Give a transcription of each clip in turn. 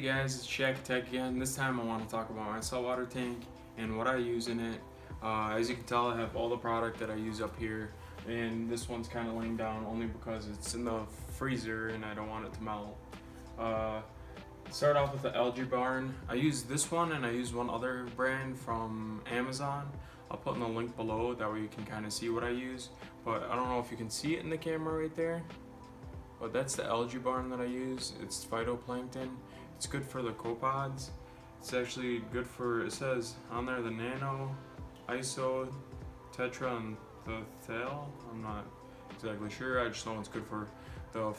guys, it's Shaq Tech again. This time I want to talk about my saltwater tank and what I use in it. As you can tell, I have all the product that I use up here, and this one's kind of laying down only because it's in the freezer and I don't want it to melt. Start off with the algae barn. I use this one and I use one other brand from Amazon. I'll put in the link below, that way you can kind of see what I use. But I don't know if you can see it in the camera right there, but that's the algae barn that I use. It's phytoplankton. It's good for the copepods. It's actually good for, it says on there, the nano, iso, tetra, and the thal. I'm not exactly sure. I just know it's good for the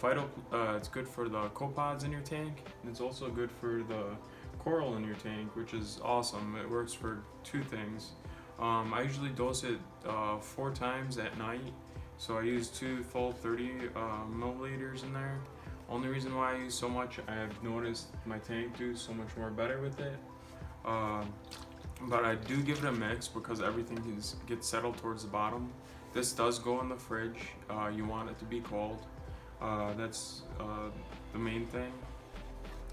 it's good for the copepods in your tank, and it's also good for the coral in your tank, which is awesome. It works for two things. I usually dose it 4 times at night. So I use 2 full 30 milliliters in there. Only reason why I use so much, I've noticed my tank do so much more better with it. But I do give it a mix because everything gets settled towards the bottom. This does go in the fridge. You want it to be cold. That's the main thing.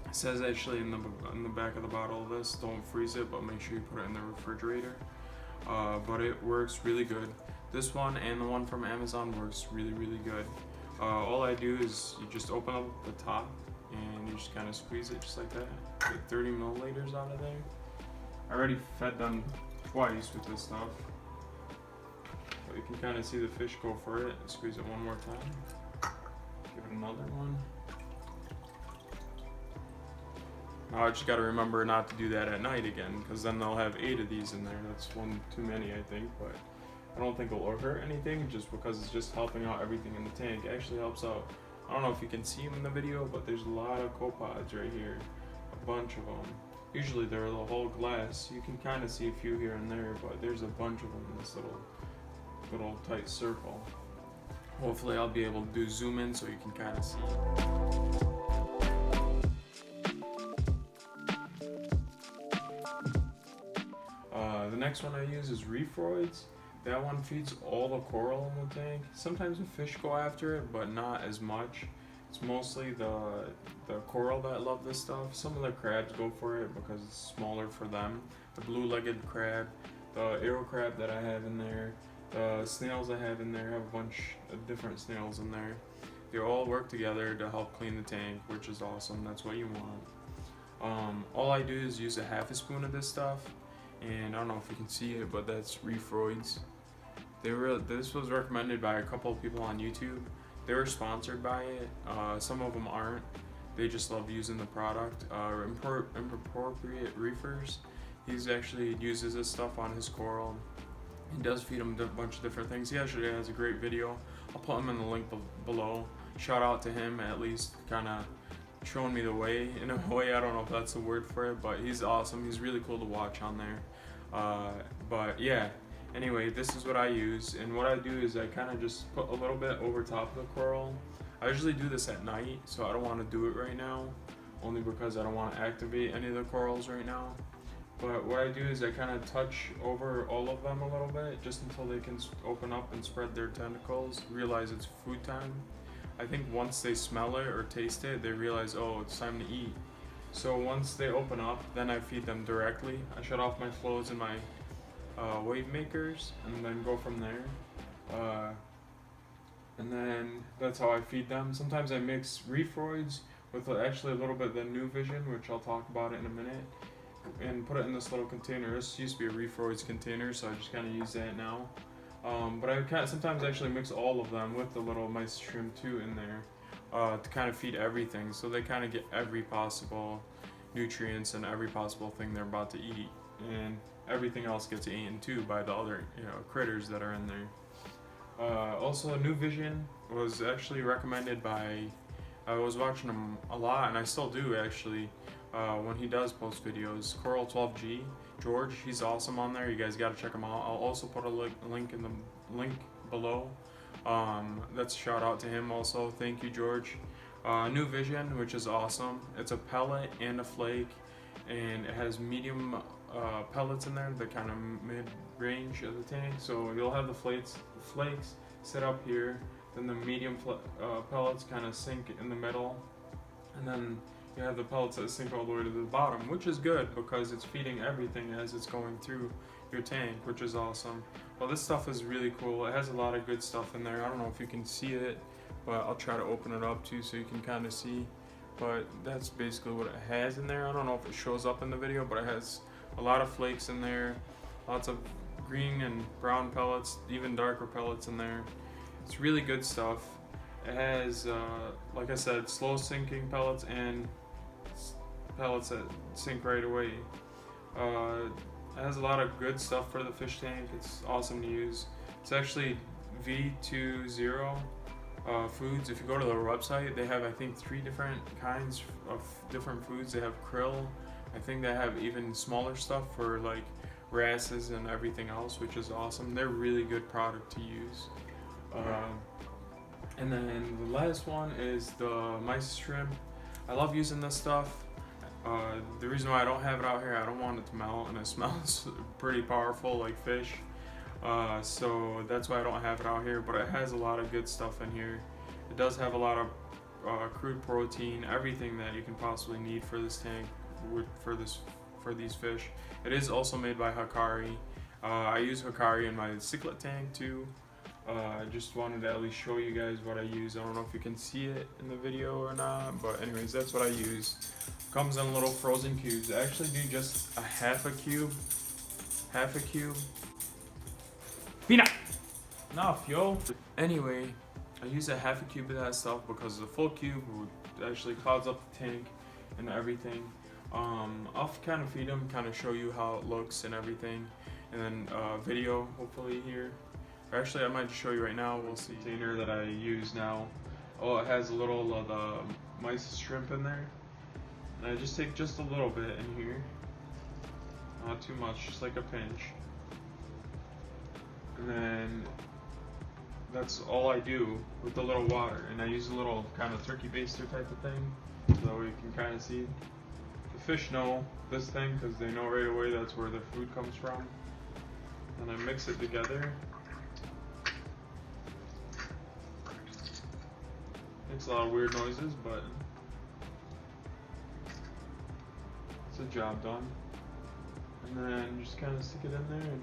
It says actually in the back of the bottle of this, don't freeze it, but make sure you put it in the refrigerator. But it works really good. This one and the one from Amazon works really good. All I do is you just open up the top and you just kind of squeeze it just like that. Get 30 milliliters out of there. I already fed them twice with this stuff, but you can kind of see the fish go for it. Squeeze it one more time. Give it another one. Now I just got to remember not to do that at night again, because then they'll have 8 of these in there. That's one too many, I think, but I don't think it'll hurt anything, just because it's just helping out everything in the tank. It actually helps out. I don't know if you can see them in the video, but there's a lot of copepods right here, a bunch of them. Usually they're the whole glass. You can kind of see a few here and there, but there's a bunch of them in this little tight circle. Hopefully I'll be able to do zoom in so you can kind of see. The next one I use is Reefroids. That one feeds all the coral in the tank. Sometimes the fish go after it, but not as much. It's mostly the coral that love this stuff. Some of the crabs go for it because it's smaller for them. The blue-legged crab, the arrow crab that I have in there, the snails I have in there, I have a bunch of different snails in there. They all work together to help clean the tank, which is awesome. That's what you want. All I do is use a half a spoon of this stuff. And I don't know if you can see it, but that's Reefroids. This was recommended by a couple of people on YouTube. They were sponsored by it. Some of them aren't. They just love using the product. Appropriate Reefers. He's actually uses this stuff on his coral. He does feed them a bunch of different things. He actually has a great video. I'll put him in the link below. Shout out to him, at least kind of showing me the way in a way. I don't know if that's the word for it, but he's awesome. He's really cool to watch on there. But yeah, anyway, this is what I use, and what I do is I kind of just put a little bit over top of the coral. I usually do this at night, so I don't want to do it right now, only because I don't want to activate any of the corals right now. But what I do is I kind of touch over all of them a little bit, just until they can open up and spread their tentacles, realize it's food time. I think once they smell it or taste it, they realize, oh, it's time to eat. So once they open up, then I feed them directly. I shut off my flows and my wave makers, and then go from there. And then that's how I feed them. Sometimes I mix Reefroids with actually a little bit of the New Vision, which I'll talk about it in a minute, and put it in this little container. This used to be a Reefroids container, so I just kind of use that now. But I sometimes actually mix all of them with the little mice shrimp too in there, to kind of feed everything, so they kind of get every possible nutrients and every possible thing they're about to eat, and everything else gets eaten too by the other critters that are in there. Also, New Vision was actually recommended by, I was watching him a lot, and I still do actually, when he does post videos. Coralfish12g George, he's awesome on there. You guys got to check him out. I'll also put a link in the link below. That's a shout out to him also. Thank you, George. New Vision, which is awesome. It's a pellet and a flake, and it has medium pellets in there, the kind of mid-range of the tank. So you'll have the flakes sit up here, then the medium pellets kind of sink in the middle, and then you have the pellets that sink all the way to the bottom, which is good because it's feeding everything as it's going through your tank, which is awesome. Well, this stuff is really cool. It has a lot of good stuff in there. I don't know if you can see it, but I'll try to open it up too so you can kind of see. But that's basically what it has in there. I don't know if it shows up in the video, but it has a lot of flakes in there, lots of green and brown pellets, even darker pellets in there. It's really good stuff. It has, like I said, slow sinking pellets and pellets that sink right away. It has a lot of good stuff for the fish tank. It's awesome to use. It's actually V20 foods. If you go to their website, they have, I think, 3 different kinds of different foods. They have krill. I think they have even smaller stuff for like wrasses and everything else, which is awesome. They're really good product to use. And then the last one is the mice shrimp. I love using this stuff. The reason why I don't have it out here, I don't want it to melt, and it smells pretty powerful like fish. So that's why I don't have it out here, but it has a lot of good stuff in here. It does have a lot of crude protein, everything that you can possibly need for this tank, for these fish. It is also made by Hakari. I use Hakari in my cichlid tank too. I just wanted to at least show you guys what I use. I don't know if you can see it in the video or not, but anyways, that's what I use. Comes in little frozen cubes. I actually do just a half a cube. Peanut! Enough, yo! Anyway, I use a half a cube of that stuff because the full cube would actually clouds up the tank and everything. I'll kind of feed them, kind of show you how it looks and everything, and then video hopefully here. Actually, I might just show you right now. We'll see. Container that I use now. Oh, it has a little of the mice shrimp in there. And I just take just a little bit in here. Not too much, just like a pinch. And then that's all I do with the little water. And I use a little kind of turkey baster type of thing, so you can kind of see. The fish know this thing because they know right away that's where the food comes from. And I mix it together. Makes a lot of weird noises, but it's a job done. And then just kind of stick it in there and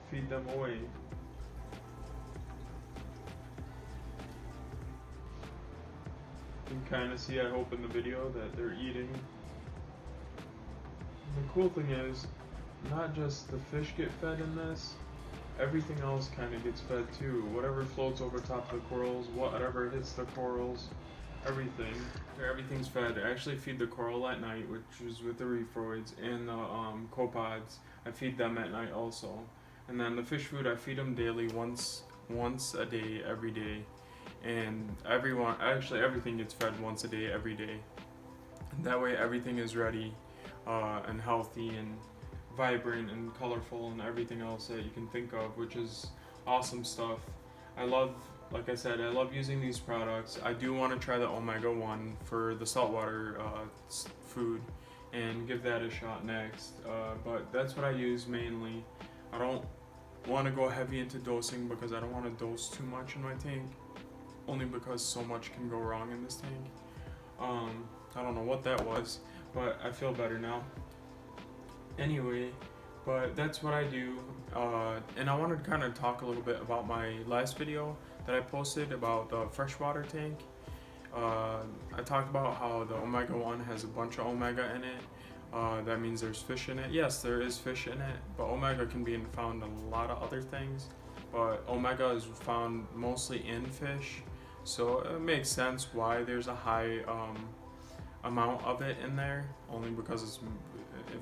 feed them away. You can kind of see, I hope, in the video that they're eating. And the cool thing is, not just the fish get fed in this, everything else kind of gets fed too. Whatever floats over top of the corals, whatever hits the corals, everything's fed. I actually feed the coral at night, which is with the reefroids, and the copods. I feed them at night also. And then the fish food, I feed them daily, once a day, every day. And everything gets fed once a day, every day. And that way everything is ready and healthy and vibrant and colorful and everything else that you can think of, which is awesome stuff. Like I said, I love using these products. I do want to try the omega-1 for the saltwater food and give that a shot next, but that's what I use mainly. I don't want to go heavy into dosing because I don't want to dose too much in my tank, only because so much can go wrong in this tank. I don't know what that was, but I feel better now. Anyway, but that's what I do, and I wanted to kind of talk a little bit about my last video that I posted about the freshwater tank. I talked about how the omega-1 has a bunch of omega in it. That means there's fish in it. Yes, there is fish in it, but omega can be found in a lot of other things, but omega is found mostly in fish, so it makes sense why there's a high amount of it in there, only because it's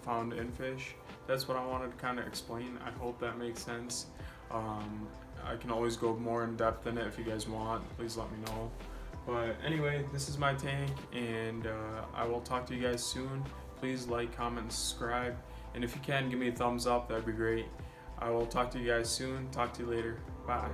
found in fish. That's what I wanted to kind of explain. I hope that makes sense. I can always go more in depth in it if you guys want. Please let me know. But anyway, this is my tank, and I will talk to you guys soon. Please like, comment, and subscribe. And if you can, give me a thumbs up. That'd be great. I will talk to you guys soon. Talk to you later. Bye.